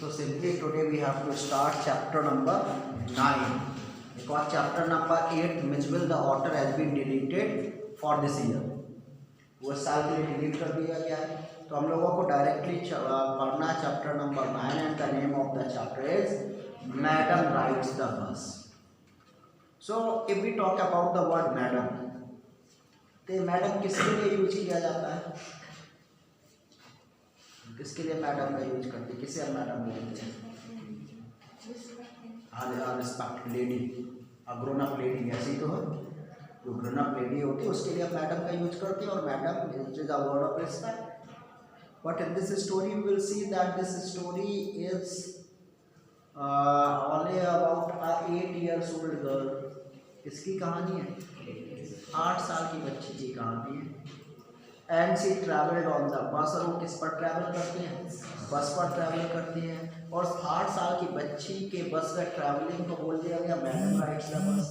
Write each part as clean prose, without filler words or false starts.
So simply today we have to start chapter number 9 because chapter number 8 which will the author has been deleted for this year. वो साल के लिए delete कर दिया गया है, तो हम लोगों को डायरेक्टली पढ़ना है chapter number 9 and the name of the chapter is madam rides the bus. So if we talk about the word madam, तो मैडम किसके लिए यूज किया जाता है? किसके लिए मैडम का यूज करते हैं? किसे हम मैडम बोलते हैं? Respect lady, grown up lady, ऐसी तो है जो ग्रोन अप लेडी होती है उसके लिए आप मैडम का यूज करते हैं, और madam is a word of respect. But in this story we will see that this story is only about a 8 years old girl. किसकी कहानी है? 8 साल की बच्ची की कहानी है. And she travelled on the bus, और वो किस पर ट्रैवल करती हैं? बस पर ट्रैवल करती हैं. और 8 साल की बच्ची के बस का ट्रैवलिंग को बोल दिया गया मैडम राइड्स द बस.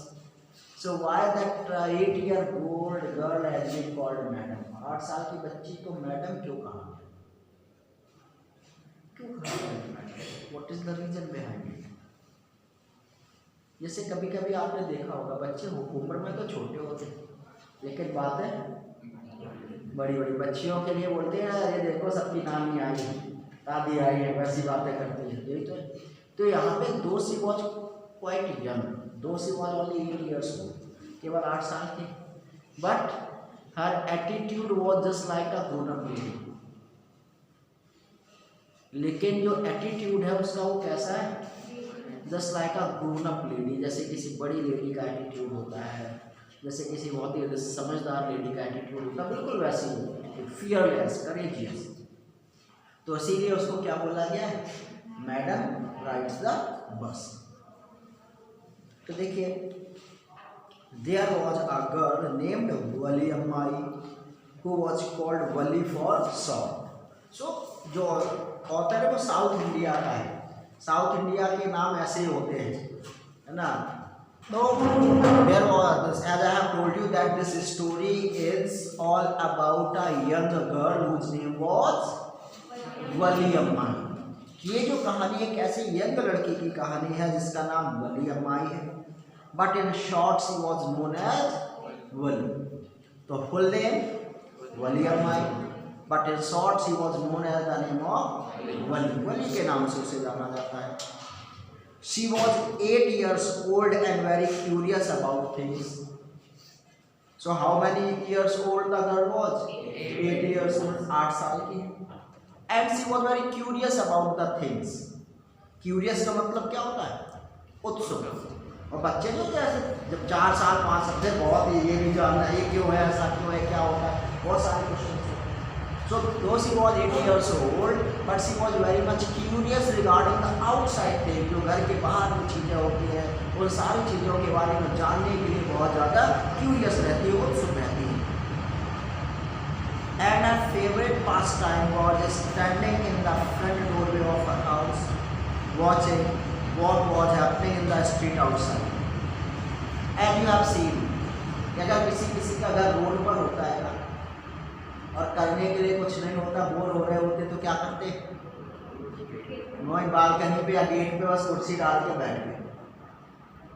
So why that 8-year-old girl has been called madam? 8 साल की बच्ची को मैडम क्यों कहा? क्यों कहा madam? What is the reason behind it? जैसे कभी कभी आपने देखा होगा बच्चे उम्र में तो छोटे होते हैं, लेकिन बातें बड़ी बड़ी बच्चियों के लिए बोलते हैं ये देखो सबकी नानी आई है, दादी आई है, वैसी बातें करती है. यही तो यहाँ पे दो सी वॉज क्वाइट यंग, दो सी वॉज ओनली 8 years old, केवल 8 साल की. But her attitude was just like a grown up lady. लेकिन जो एटीट्यूड है उसका वो कैसा है? जस्ट लाइक अ ग्रोन अप लेडी. जैसे किसी बड़ी लेडी का एटीट्यूड होता है, जैसे किसी बहुत ही समझदार लेडी का एटीट्यूड होता है, बिल्कुल वैसी ही फियरलेस, करेजियस. तो इसीलिए उसको क्या बोला गया है? Madam rides the bus. तो देखिए, there was a girl named Valli Ammai who was called Valli for short. So जो ऑथर है वो साउथ इंडिया का है. साउथ इंडिया के नाम ऐसे ही होते हैं, है ना. तो there was, as I have told you that this story is all about a young girl whose name was Valli Ammai. ये जो कहानी एक ऐसे यंग लड़की की कहानी है जिसका नाम वली अम्माई है. But in short she was known as Valli. तो full name Valli Ammai, but in short she was known as the name of Valli. Valli के नाम से उसे जाना जाता है. She was 8 years old and very curious about things. So how many years old the girl was? 8 years old, 8 साल की. And she was very curious about the things. Curious का मतलब क्या होता है? उत्सुक. और बच्चे जो जैसे जब 4 साल 5 साल से बहुत ये नहीं जानना ये क्यों है, ऐसा क्यों है, क्या होता है, बहुत सारे question. So though she was 8 years old, but she was very much curious regarding the outside thing. जो घर के बाहर की चीज़ें होती हैं उन सारी चीज़ों के बारे में जानने के लिए बहुत ज़्यादा क्यूरियस रहती है, उत्सुक रहती है. And her favorite pastime was standing in the front doorway of her house, watching what was happening in the street outside. And you have seen, अगर किसी का घर रोड पर होता है ना और करने के लिए कुछ नहीं होता, बोर हो रहे होते, तो क्या करते? वहीं बालकनी पे या गेट पे बस कुर्सी डाल के बैठ गए,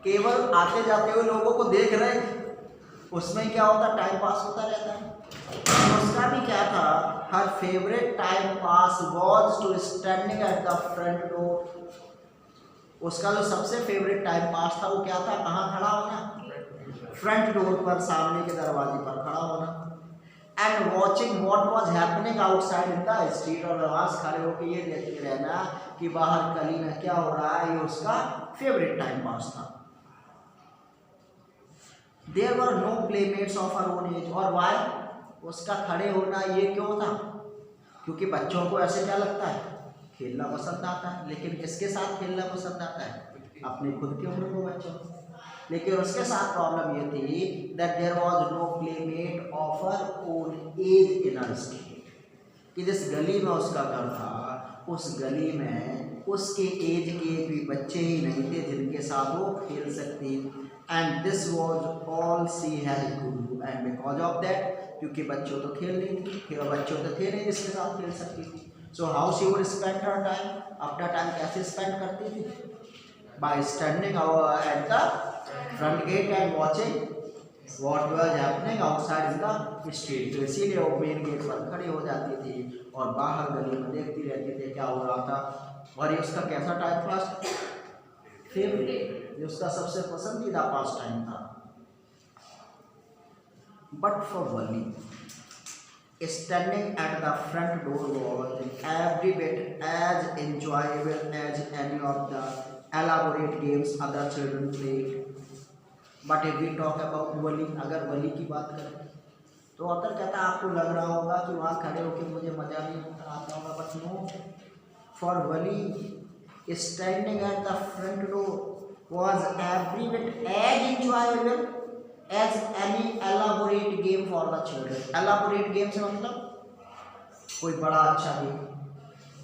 केवल आते जाते हुए लोगों को देख रहे. उसमें क्या होता? टाइम पास होता रहता है. उसका भी क्या था? Her favourite time pass was to standing at the front door. उसका जो सबसे फेवरेट टाइम पास था वो क्या था? कहाँ खड़ा होना? फ्रंट डोर पर, सामने के दरवाजे पर खड़ा होना. And watching what was happening outside in the street. और आवाज खड़े होकर ये देखते रहना कि बाहर गली में क्या हो रहा है. ये उसका फेवरेट टाइम पास था. There were no playmates of her own age. और वाई? उसका खड़े होना ये क्यों था? क्योंकि बच्चों को ऐसे क्या लगता है? खेलना पसंद आता है. लेकिन किसके साथ खेलना पसंद आता है? अपने खुद के उम्र को बच्चों. लेकिन उसके साथ प्रॉब्लम ये थी that there was no playmate of her own age in her street. कि जिस गली में उसका घर था उस गली में उसके एज के भी बच्चे ही नहीं थे जिनके साथ वो खेल सकती. And this was all she had to do. And because of that, क्योंकि बच्चों तो खेल नहीं थी, बच्चों तो थे नहीं जिसके साथ खेल सकती थी. So how she would spend her time, अपना टाइम कैसे स्पेंड करती थी? By standing at the front gate and watching what was happening outside in the street. तो इसीलिए वो मेन गेट पर खड़ी हो जाती थी और बाहर गली में देखती रहती थी क्या हो रहा था। और ये उसका कैसा टाइम पास, फेवरेट, ये उसका सबसे पसंदीदा पास टाइम था। But for Wali, standing at the front door was every bit as enjoyable as any of the elaborate games other children played. But if we talk about वली, अगर वली की बात करें तो ऑथर कहता है आपको लग रहा होगा कि वहाँ खड़े होकर मुझे मजा नहीं आता होगा, but no, for Valli standing at the front door was every bit as enjoyable as any elaborate game for the children. elaborate game से मतलब कोई बड़ा अच्छा गेम,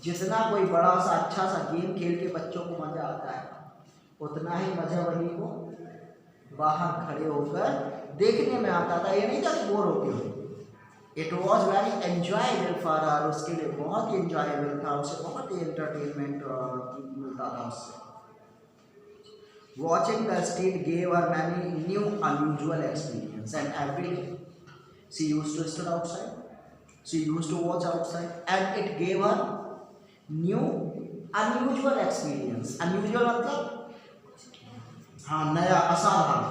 जितना कोई बड़ा सा अच्छा सा गेम खेल के बच्चों को मजा आता है उतना ही मजा वली को बाहर खड़े होकर देखने में आता था। ये नहीं था कि बोर होते हो। It was very enjoyable for her, उसके लिए बहुत ही एंजॉयबल था, उसे बहुत ही एंटरटेनमेंट मिलता था उससे। Watching the street gave her many new unusual experience, and every day she used to stand outside, she used to watch outside, and it gave her new unusual experience. Unusual मतलब हाँ नया, असाधारण,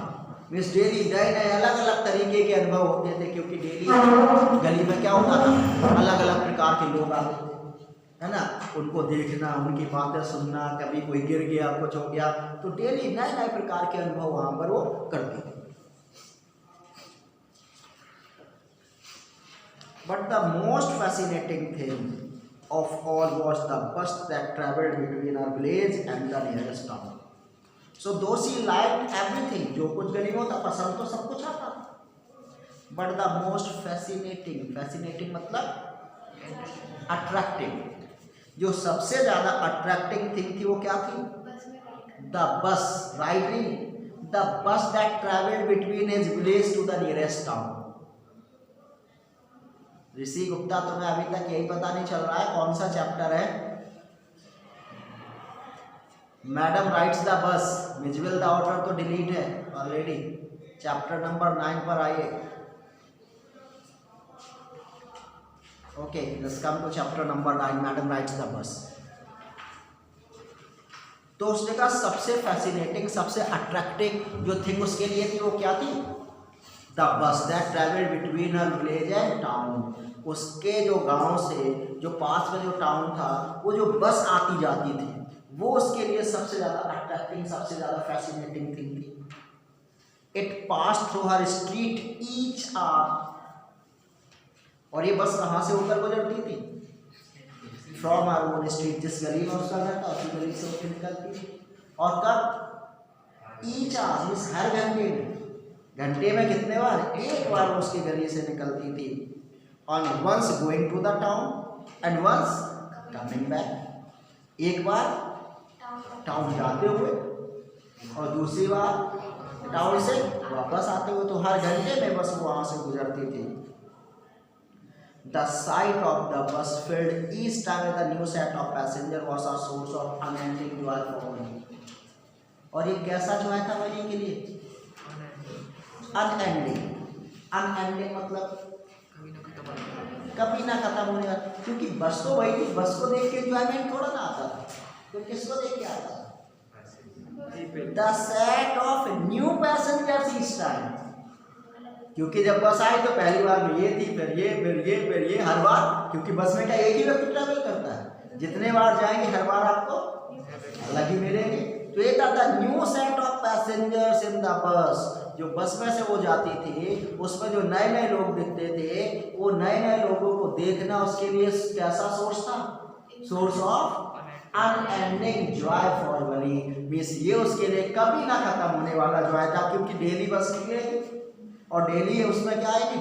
means daily नए नए अलग अलग तरीके के अनुभव होते थे, क्योंकि डेली गली में क्या होता था, अलग अलग प्रकार के लोग आते थे, है ना, उनको देखना, उनकी बातें सुनना, कभी कोई गिर गया, कुछ हो गया, तो डेली नए नए प्रकार के अनुभव वहां पर वो करते थे। But the most fascinating thing of all was the bus that travelled between our village and the nearest town. So though she liked everything, जो कुछ गली में होता पसंद तो सब कुछ आता, but the most fascinating, fascinating मतलब अट्रैक्टिव, जो सबसे ज्यादा अट्रैक्टिंग थिंग थी वो क्या थी? The bus, riding the bus that travelled between his village to the nearest town. Rishi Gupta, तुम्हें अभी तक यही पता नहीं चल रहा है कौन सा चैप्टर है? Madam rides the bus, visual the order तो डिलीट है ऑलरेडी, चैप्टर नंबर 9 पर आइए। Okay, let's come to chapter number 9, madam rides the bus. तो उसने कहा सबसे फैसिनेटिंग, सबसे अट्रैक्टिव जो थिंग उसके लिए थी वो क्या थी? The bus that travelled between her village and town. उसके जो गांव से, जो पास में जो टाउन था, वो जो बस आती जाती थी, वो उसके लिए सबसे ज्यादा अट्रैक्टिंग, सबसे ज्यादा फैसिनेटिंग थिंग थी। It pass through her street each hour, और ये बस कहाँ से होकर गुजरती थी? फ्रॉम आवर ओन स्ट्रीट, जिस गली में उसका घर था उसी गली से होकर निकलती थी। और कब? ईच आवर मीन्स हर घंटे में, घंटे में कितने बार? एक बार वो उसकी गली से निकलती थी। On once going to the town and once coming back, एक बार टाउन जाते हुए और दूसरी बार टाउन से वापस आते हुए, तो हर घंटे में बस वो वहां से गुजरती थी। The sight of the bus filled each time with a new set of passengers was a source of unending joy for me. और ये कैसा joy था वली के लिए? Unending, unending मतलब कभी ना खत्म होने वाला, क्योंकि बस तो वही थी, बस को देख के एंजॉयमेंट थोड़ा ना आता था, तो किसको देख के आता था? The set of new passengers each time, क्योंकि जब बस आई तो पहली बार में ये थी, फिर ये, फिर ये, फिर ये, हर बार, क्योंकि बस में क्या एक ही व्यक्ति ट्रैवल करता है, जितने बार जाएंगे हर बार आपको अलग ही मिलेंगे। तो ये था new set of passengers in the bus, जो बस में से वो जाती थी उसमें जो नए नए लोग दिखते थे, वो नए नए लोगों को देखना उसके लिए कैसा सोर्स था? Source of unending Joy for Wali, means ये उसके लिए कभी ना खत्म होने वाला जॉय था, क्योंकि डेली बस निकलेगी और डेली उसमें क्या आएगी?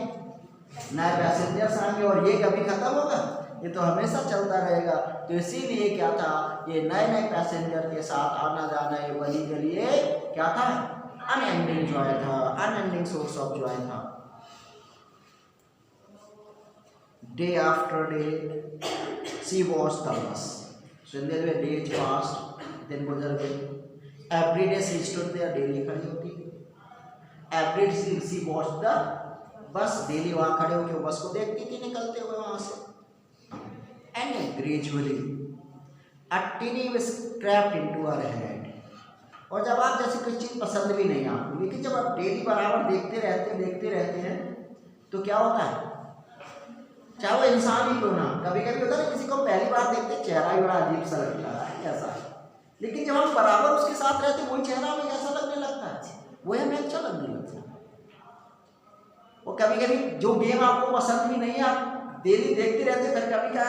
नए पैसेंजर्स आएंगे, और ये कभी खत्म होगा? ये तो हमेशा चलता रहेगा। तो इसीलिए क्या था, ये नए नए पैसेंजर के साथ आना जाना ये वली के लिए क्या था? अनएंडिंग जॉय था, अनएंडिंग सोर्स ऑफ जॉय था। Day after day she watch the bus. So in the way days passed, दिन गुजर गए। Every day she stood there, daily खड़ी होती है। Every day she watch the bus, daily वहां खड़े होकर बस को देखती थी निकलते हुए वहां से। And gradually a tinny was crept into her head। और जब आप जैसे कोई चीज पसंद भी नहीं आपको, लेकिन जब आप डेली बराबर देखते रहते हैं तो क्या होता है, चाहे वो इंसान ही क्यों ना, कभी कभी होता है किसी को पहली बार देखते चेहरा ही बड़ा अजीब सा लगता है ऐसा, लेकिन जब हम बराबर उसके साथ रहते वही चेहरा हमें कैसा लगने लगता है, वो हमें अच्छा लगने लगता है। और कभी कभी जो गेम आपको पसंद भी नहीं है आप डेली देखते रहते, फिर कभी क्या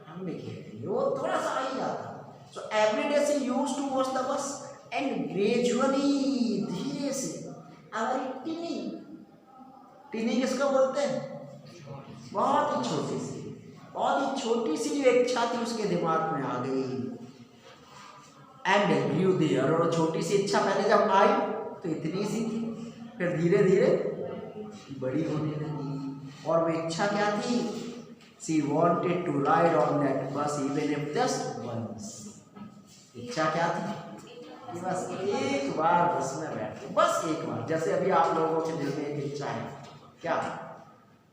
हम भी खेलेंगे, वो थोड़ा सा आ ही जाता है। So every day she used to watch the bus and gradually, धीरे से, हमारी टिनी किसको बोलते हैं, बहुत ही छोटी सी जो इच्छा थी उसके दिमाग में आ गई। एंड ग्रू देयर, और छोटी सी इच्छा पहले जब आई तो इतनी सी थी, फिर धीरे धीरे बड़ी होने लगी। और वो इच्छा क्या थी, she wanted to ride on that bus even if just once. इच्छा क्या थी कि बस एक बार बस में बैठ, बस एक बार, जैसे अभी आप लोगों के दिल में एक इच्छा है क्या,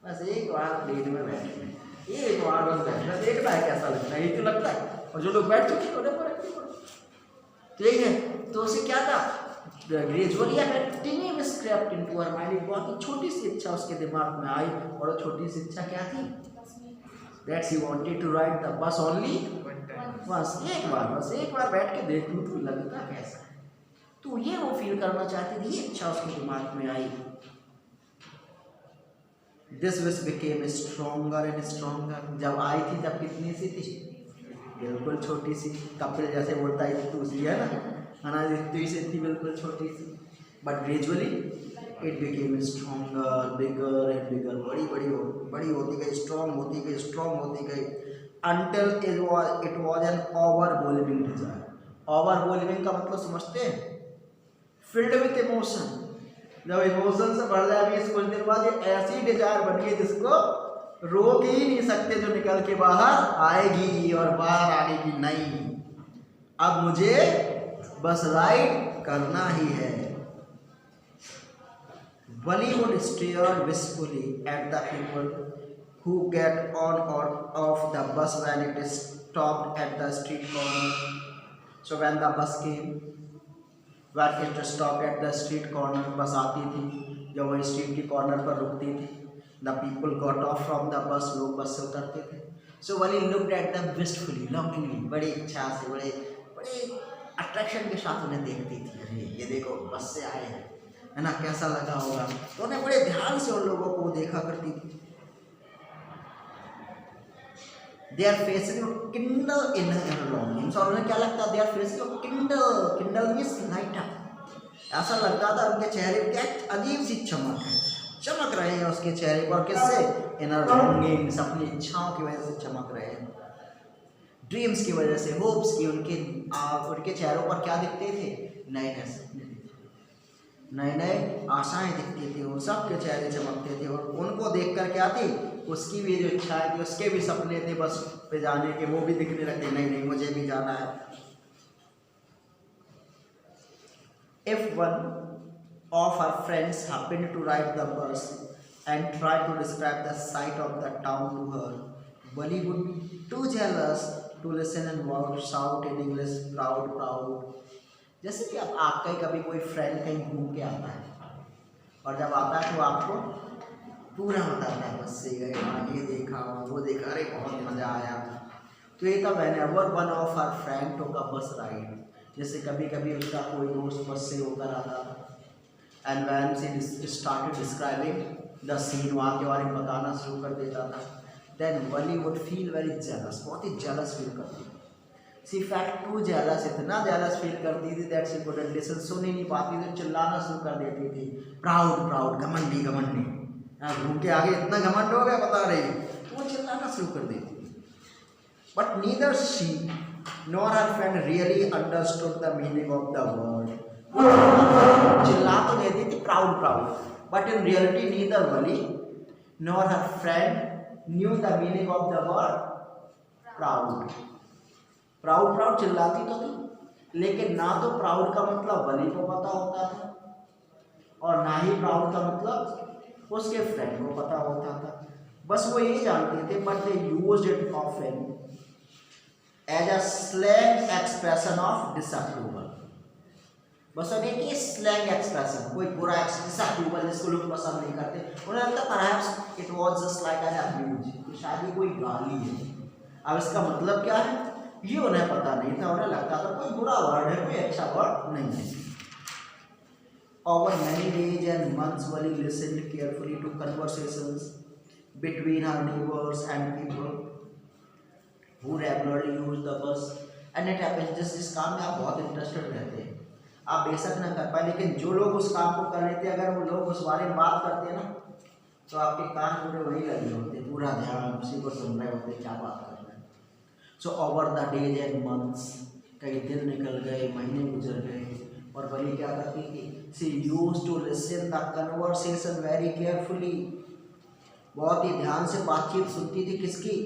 बस एक बार प्लेन में बैठना, एक बार बस बैठना, देखना है कैसा लगता है, ये तो लगता है। और जो लोग बैठ चुके उन्हें फर्क नहीं पड़ता, ठीक है। तो उसे क्या था, gradually टिनी was crept into her mind, बहुत ही छोटी सी इच्छा उसके दिमाग में आई, और वो छोटी सी इच्छा क्या थी, that she wanted to ride the bus only once, बस एक बार बैठ के देख लूँ तो लगता कैसा है, तो ये वो फील करना चाहती थी, ये इच्छा उसके दिमाग में आई। This wish became stronger and stronger। जब आई थी तब कितनी सी थी, बिल्कुल छोटी सी, कपिल जैसे बोलता है तू सी है ना, इतनी सी थी बिल्कुल छोटी सी। But gradually it became stronger, bigger and bigger, बड़ी होती गई, स्ट्रॉन्ग होती गई until it was an overwhelming desire। overwhelming का मतलब समझते हैं, filled with emotion। जब इमोशन से भर जाए अभी कुछ दिन बाद ये ऐसी डिजायर बन गई जिसको रोक ही नहीं सकते, जो निकल के बाहर आएगी और बाहर आने की नहीं, अब मुझे बस राइड करना ही है। Bollywood stared wistfully at the people who get on or off the bus when it stopped at the street corner। So when the bus came, when it stopped at the street corner, बस आती थी जब वह street की corner पर रुकती थी, the people got off from the bus, लोग बस से उतरते थे। So Wali looked at them wistfully, longingly, बड़ी इच्छा से, बड़े अट्रैक्शन के साथ उन्हें देखती थी, अरे ये देखो बस से आए हैं, है ना, कैसा लगा होगा, तो उन्हें बड़े ध्यान से उन लोगों को देखा करती थी। Their faces would kindle in her longings, और उन्हें क्या लगता, their faces would kindle means light up, ऐसा लगता था उनके चेहरे पे क्या अजीब सी चमक रहे हैं उसके चेहरे पर, किससे, इन हर लॉन्गिंग्स, अपनी इच्छाओं की वजह से चमक रहे हैं, ड्रीम्स की वजह से, होप्स की, उनके चेहरों पर क्या दिखते थे, नए आशाएं दिखती थी, उन सब के चेहरे चमकते थे, और उनको देखकर क्या थी, उसकी भी जो इच्छाएं थी, उसके भी सपने थे बस पे जाने के, वो भी दिखने लगते, नहीं मुझे भी जाना है। If one of her friends happened to ride the bus and tried to describe the sight of the town to her, Wali would be too jealous to listen and would shout in English, proud। जैसे कि आपका ही कभी कोई friend कहीं घूम के आता है, और जब आता है तो आपको पूरा बताता है, बस से गए वहाँ, ये देखा वो देखा, अरे बहुत मज़ा आया। तो ये था whenever one of her friend took a bus ride, जैसे कभी कभी उसका कोई दोस्त बस से होकर आता था, and when she started describing the scene, वहाँ के बारे में बताना शुरू कर देता था, then Valli would feel very jealous, बहुत ही जेलस फील करती थी। शी फैक्ट टू जेलस, इतना जेलस फील करती थी दैट शी कुडंट लिसन, सुन ही नहीं पाती थी, चिल्लाना शुरू कर देती थी, प्राउड, घमंडी, घूम के आगे इतना घमंड हो गया बता रही, वो चिल्लाना शुरू कर देती थी। But neither she nor her friend really understood the meaning of the word। चिल्ला तो देती थी proud, but in reality neither Wali nor her friend knew the meaning of the word proud. Proud proud चिल्लाती तो थी, लेकिन ना तो प्राउड का मतलब वली को पता होता था और ना ही प्राउड का मतलब उसके फ्रेंड को पता होता था। बस वो ये जानते थे, but they used it often as a slang expression of disapproval. बस अब एक स्लैंग एक्सप्रेशन, कोई बुरा डिसअप्रूवल जिसको लोग पसंद नहीं करते, उन्हें लगता perhaps it was just like an abuse, कि शायद ये कोई गाली है। अब इसका मतलब क्या है ये उन्हें पता नहीं था, उन्हें लगता था कोई बुरा वर्ड है, कोई अच्छा वर्ड नहीं है। Over many days and months, Wali listened carefully to conversations between her neighbors and people who regularly use the bus. And it happens, जिस काम में आप बहुत इंटरेस्टेड रहते हैं, आप बेशक ना कर पाए, लेकिन जो लोग उस काम को कर रहे थे, अगर वो लोग उस बारे में बात करते हैं ना, तो आपके कान पूरे वही लगे होते, पूरा ध्यान उसी को सुन रहे होते क्या बात कर रहे हैं। So over the days and months, कई दिन निकल गए, महीने गुजर गए, और वली क्या करती थी, she used to listen the conversation very carefully, बहुत ही ध्यान से बातचीत सुनती थी, किसकी,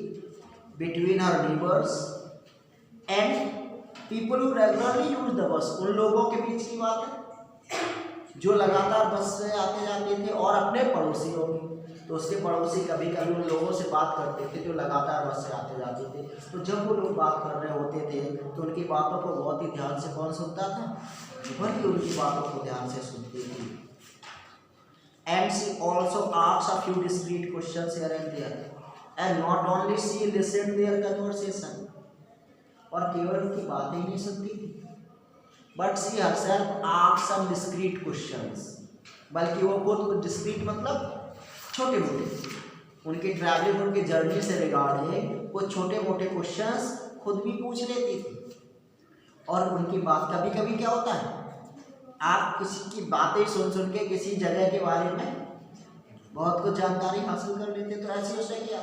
between her neighbours and people who regularly use the bus, उन लोगों के बीच की बात है जो लगातार बस से आते जाते थे, और अपने पड़ोसियों की, तो उसके पड़ोसी कभी कभी उन लोगों से बात करते थे जो लगातार बस से आते जाते थे। तो जब वो लोग बात कर रहे होते थे तो उनकी बातों को बहुत ही ध्यान से कौन सुनता था, वही उनकी बातों को ध्यान से सुनती थी। And she also asked a few discreet questions here and there, and not only she listened their conversation, और केवल उनकी बातें ही नहीं सुनती थी, but she herself asked some discreet questions, बल्कि वो खुद डिस्क्रीट मतलब छोटे मोटे, उनकी ट्रैवलिंग, उनकी जर्नी से रिगार्डिंग कुछ छोटे मोटे क्वेश्चंस खुद भी पूछ लेती थी। और उनकी बात कभी कभी क्या होता है, आप किसी की बातें सुन के किसी जगह के बारे में बहुत कुछ जानकारी हासिल कर लेते, तो ऐसे उसने किया,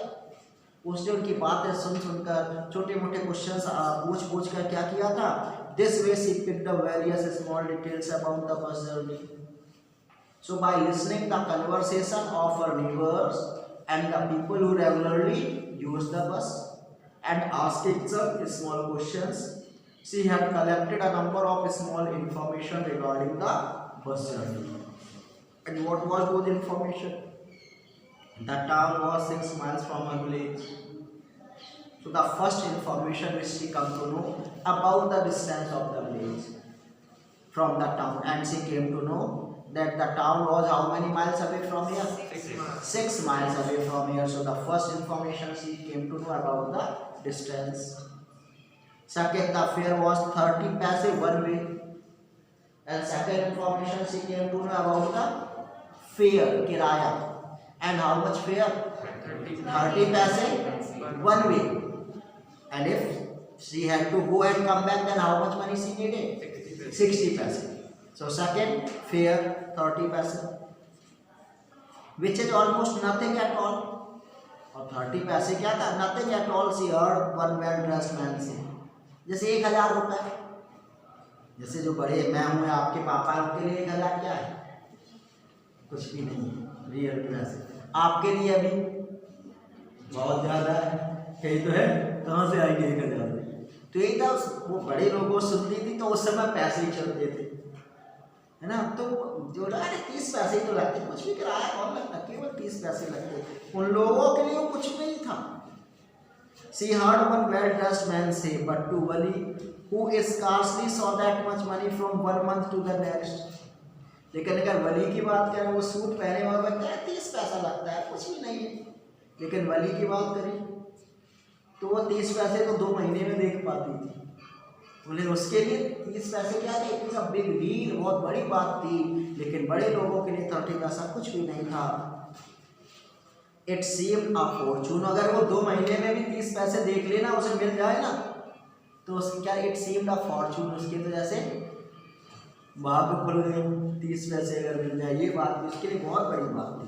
उसने उनकी बातें सुनकर छोटे मोटे क्वेश्चंस पूछ कर क्या किया था, this way she picked the various small details about the bus journey. So by listening the conversation of her neighbors and the people who regularly use the bus and asking some small questions, she had collected a number of small information regarding the bus journey. And what was those information? The town was 6 miles from her village. So the first information which she come to know about the distance of the village from the town, and she came to know that the town was how many miles away from here? 6 miles away from here. So the first information she came to know about the distance. Second, the fare was 30 paise one way, and second information she came to know about the fare, kiraya, and how much fare? 30 paise one way, and if she had to go and come back, then how much money she needed? 60 paise. So second fare 30 paise, which is almost nothing at all. और 30 पैसे क्या था, nothing at all. She heard one well dressed man say, जैसे 1000 रुपये, जैसे जो बड़े मैं हूँ आपके पापा हैं उनके लिए 1000 क्या है, कुछ भी नहीं, रियल पैसे। आपके लिए अभी बहुत ज़्यादा है, यही तो है, कहाँ से आएंगे 1000। तो यही था, वो बड़े लोगों सुनती थी, तो उस समय पैसे ही चलते थे, है ना। तो जो अरे 30 पैसे ही तो लगते, कुछ भी किराया कौन लगता, केवल 30 पैसे लगते, उन लोगों के लिए कुछ नहीं था। She heard one well-dressed man say, but to Wali, who scarcely saw that much money from one month to the next. लेकिन अगर वली की बात करें, वो सूट पहने हुआ बच्चा 30 पैसा लगता है, कुछ भी नहीं है। लेकिन वली की बात करें तो वो 30 पैसे तो 2 महीने में देख पाती थी, बोले उसके लिए 30 पैसे क्या थे, इट्स अ बिग डील, बहुत बड़ी बात थी। लेकिन बड़े लोगों के लिए 30 पैसा कुछ भी नहीं था। इट सीम्ड अ फॉर्चून, अगर वो 2 महीने में भी 30 पैसे देख लेना, उसे मिल जाए ना, तो उसकी क्या, इट सीम्ड अ फॉर्चून, उसके तो जैसे भाग्य खुल गए, 30 पैसे अगर मिल जाए, ये बात उसके लिए बहुत बड़ी बात थी।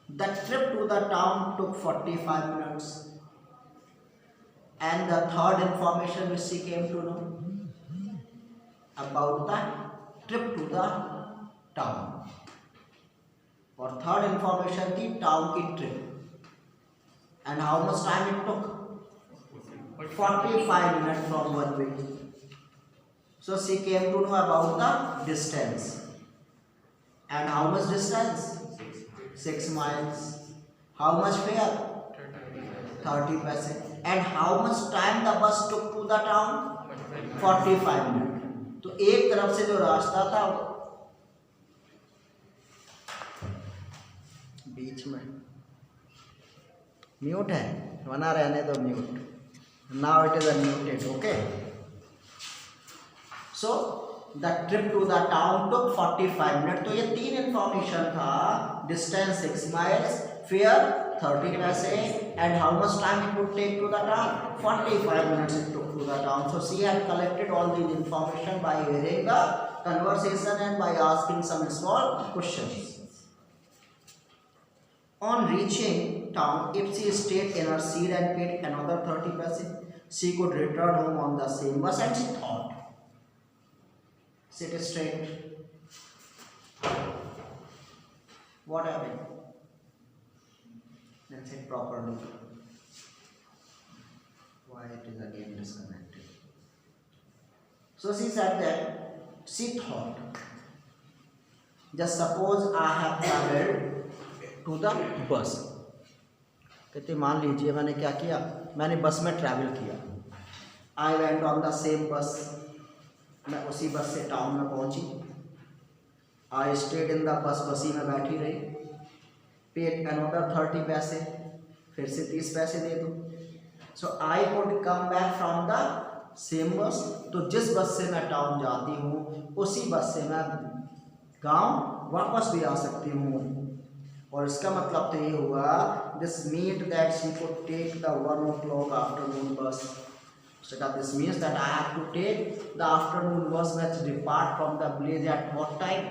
The trip to the town took 45 minutes, and the third information which she came to know about the trip to the town, और थर्ड इंफॉर्मेशन थी टाउन की trip and how much time it took 45 minutes from one way. So she came to know about the distance. And how much distance? 6 miles. How much fare? 30 paise. And how much time the bus took to the town? 45 minutes. तो एक तरफ से जो रास्ता था बीच में mute है, बना रहने दो mute. Now it is unmuted. Okay. So the trip to the town took 45 minutes. तो ये तीन इंफॉर्मेशन था. Distance 6 miles, fare 30 paise, and how much time it would take to the town? 45 minutes it took to the town. So she had collected all these information by hearing the conversation and by asking some small questions. On reaching town, if she stayed in her seat and paid another 30 paise, she could return home on the same bus. And she thought, sit straight. What happened? Then sit properly. Why it is again disconnected? So she said that she thought, just suppose I have traveled to the bus. कहते मान लीजिए मैंने क्या किया, मैंने बस में travel किया. I went on the same बस, मैं उसी बस से टाउन में पहुंची. I stayed in the bus, बसी में बैठी रही. पेड अनदर 30 पैसे, फिर से 30 पैसे दे दूँ. So I could come back from the same bus. तो जिस बस से मैं टाउन जाती हूँ उसी बस से मैं गांव वापस भी आ सकती हूँ. और इसका मतलब तो ये हुआ, this mean that she could take the 1 o'clock afternoon bus. So this means that I have to take the afternoon bus which depart from the village at what time?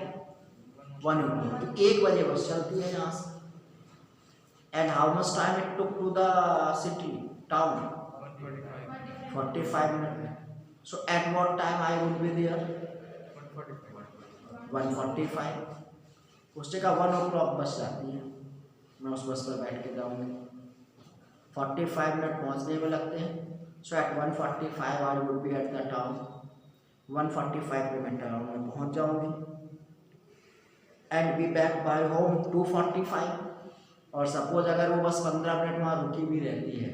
1 o'clock. तो 1 बजे बस चलती है यहाँ से. And how much time it took to the city town? 45 minutes. So at what time I would be there? 1:45. उससे का 1 o'clock बस जाती है, मैं उस बस पर बैठ के जाऊँगी. 45 मिनट पहुँचने में लगते हैं. So at 1:45 I would be at the town. 1:45 पे मैं टाउन में पहुँच जाऊँगी. And be back by home 2:45. और सपोज अगर वो बस 15 मिनट वहाँ रुकी भी रहती है,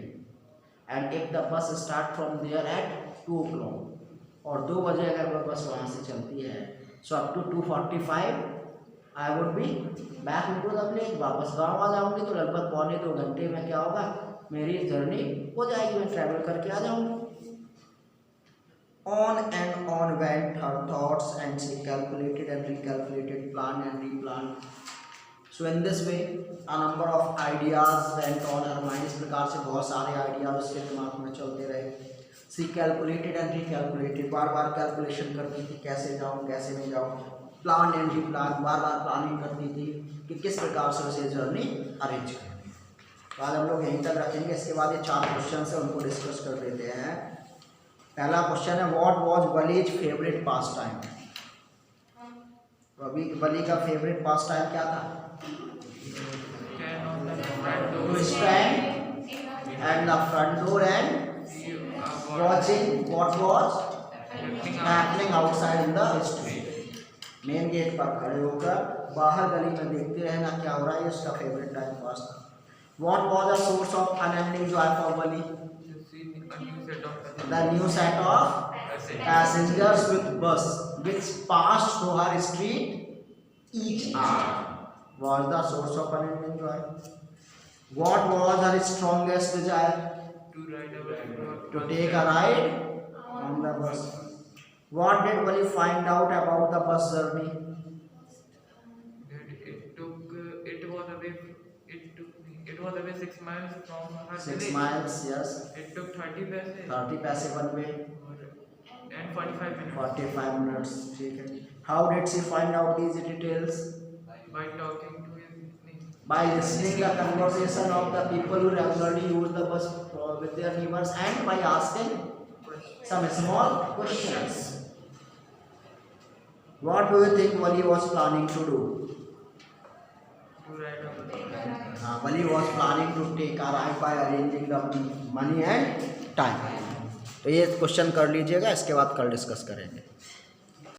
and if the bus start from there at 2 o'clock, और 2 बजे अगर वो बस वहाँ से चलती है, so up to 2:45 I would be back into the village. वापस गाँव आ जाऊँगी. तो लगभग 1.25 घंटे में क्या होगा, मेरी जर्नी हो जाएगी, मैं ट्रैवल करके आ जाऊँगी. On and on went her thoughts, and she calculated and recalculated, planned and replanned. So in this way a number of ideas went on her mind. इस प्रकार से बहुत सारे आइडियाज उसके दिमाग में चलते रहे. She calculated and recalculated, bar bar calculation करती थी, कैसे जाऊँ कैसे नहीं जाऊँ. Plan and replan, bar bar planning करती थी कि किस प्रकार से उसे जर्नी अरेंज करनी. तो आज हम लोग यहीं तक रखेंगे. इसके बाद ये 4 क्वेश्चन है, उनको डिस्कस कर लेते हैं. पहला क्वेश्चन है, what was Valli's favourite pastime. Valli का फेवरेट पास टाइम क्या था? To stand at the front door and watching what was happening outside in the street. Main gate पर खड़े होकर बाहर गली में देखते रहना क्या हो रहा है, उसका फेवरेट टाइम पास था. What was the source of unending joy for Wali? The new set of passengers with bus which passed through her street each hour was the source of unending joy. What was her strongest desire? To take a ride on the bus. What did Wali find out about the bus journey? It was away 6 miles from her 6 village. miles, yes. It took 30 paise 30 paise one way. and 45 minutes. 45 minutes. ठीक है. How did she find out these details? By talking to his niece. By listening the conversation of the people who regularly use the bus with their neighbors, and by asking some small questions. What do you think Wali was planning to do? to ride on the bike. Bali was planning to take a ride by arranging the money and time. तो ये question कर लीजिएगा, इसके बाद कल discuss करेंगे.